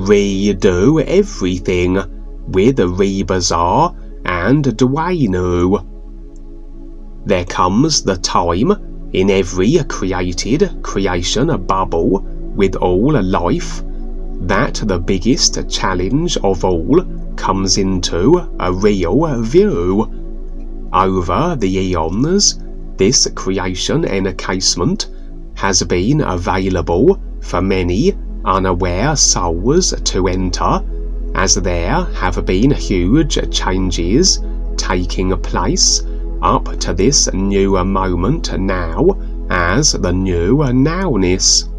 Redu Everything with REBISAR&DUANU. There comes the time in every created creation bubble with all life that the biggest challenge of all comes into a real view. Over the eons, this creation encasement has been available for many unaware souls to enter, as there have been huge changes taking place up to this new moment now as the NUNownisss.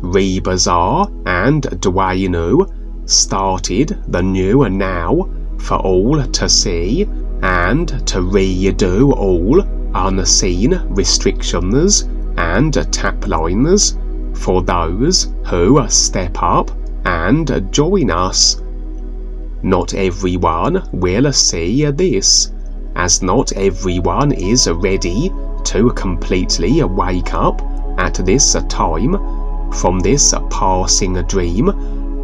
REBISAR&DUANU started the NUNOW for all to see and to redo all unseen restrictions&TapLines for those who step up and join us. Not everyone will see this, as not everyone is ready to completely wake up at this time from this passing dream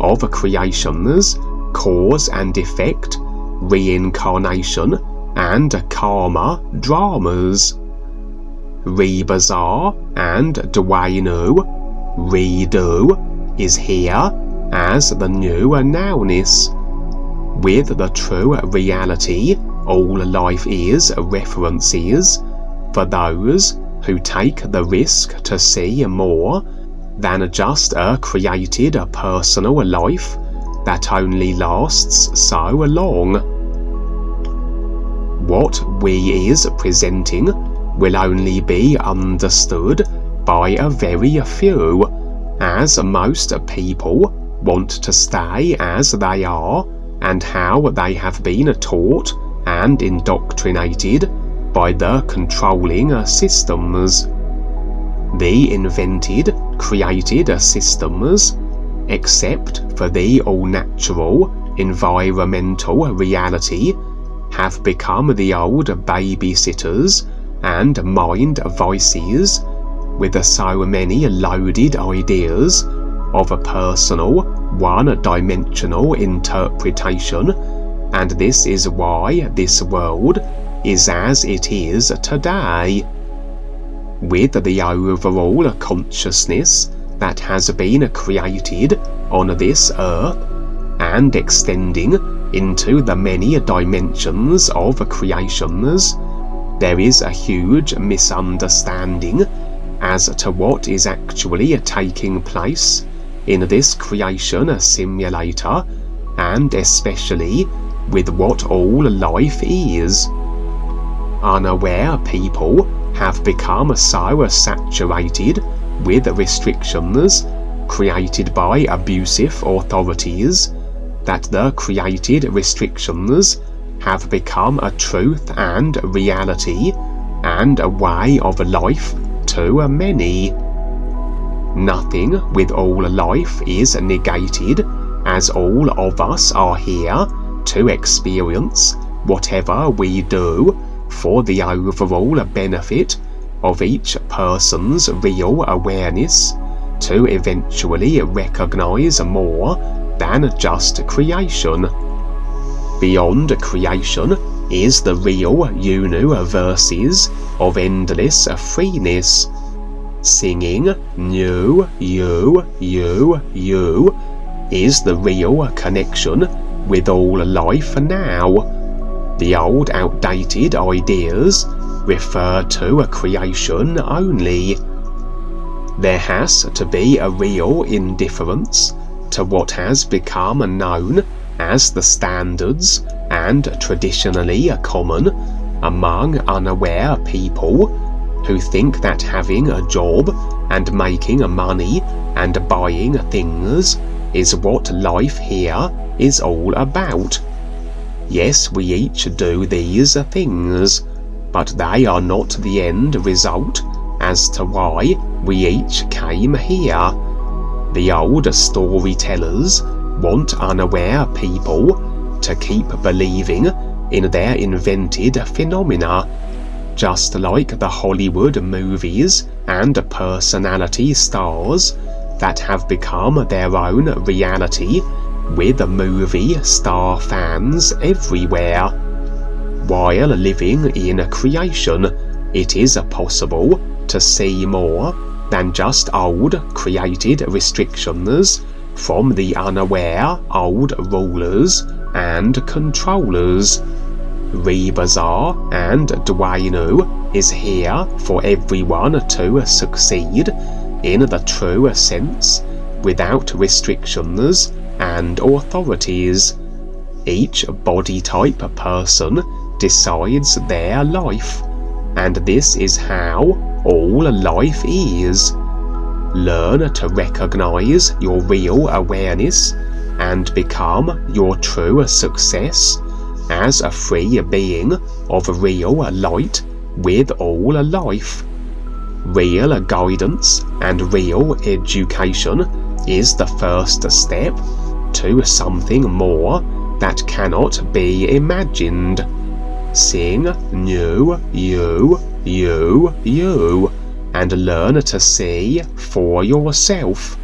of creation's cause and effect, reincarnation and karma dramas. REBISAR&DUANU, Redu, is here as the NUNownisss, with the true reality all life is references for those who take the risk to see more than just a created personal life that only lasts so long. What we is presenting will only be understood by a very few, as most people want to stay as they are and how they have been taught and indoctrinated by the controlling systems. The invented, created systems, except for the all-natural, environmental reality, have become the old babysitters and mind voices with so many loaded ideas of a personal, one-dimensional interpretation, and this is why this world is as it is today. With the overall consciousness that has been created on this earth and extending into the many dimensions of creations, there is a huge misunderstanding as to what is actually taking place in this creation simulator, and especially with what all life is. Unaware people have become so saturated with restrictions created by abusive authorities that the created restrictions have become a truth and reality and a way of life to many. Nothing with all life is negated, as all of us are here to experience whatever we do for the overall benefit of each person's real awareness, to eventually recognize more than just creation. Beyond creation is the real universes of endless freeness. Singing NUUU is the real connection with all life now. The old outdated ideas refer to a creation only. There has to be a real indifference to what has become known as the standards and traditionally common among unaware people who think that having a job and making money and buying things is what life here is all about. Yes, we each do these things, but they are not the end result as to why we each came here. The old storytellers want unaware people to keep believing in their invented phenomena, just like the Hollywood movies and personality stars that have become their own reality, with movie star fans everywhere. While living in creation, it is possible to see more than just old created restrictions from the unaware old rulers and controllers. REBISAR&DUANU is here for everyone to succeed in the true sense, without restrictions and authorities. Each body type person decides their life, and this is how all life is. Learn to recognize your real awareness and become your true success as a free being of real light with all life. Real guidance and real education is the first step to something more that cannot be imagined. Sing NUUU and learn to see for yourself.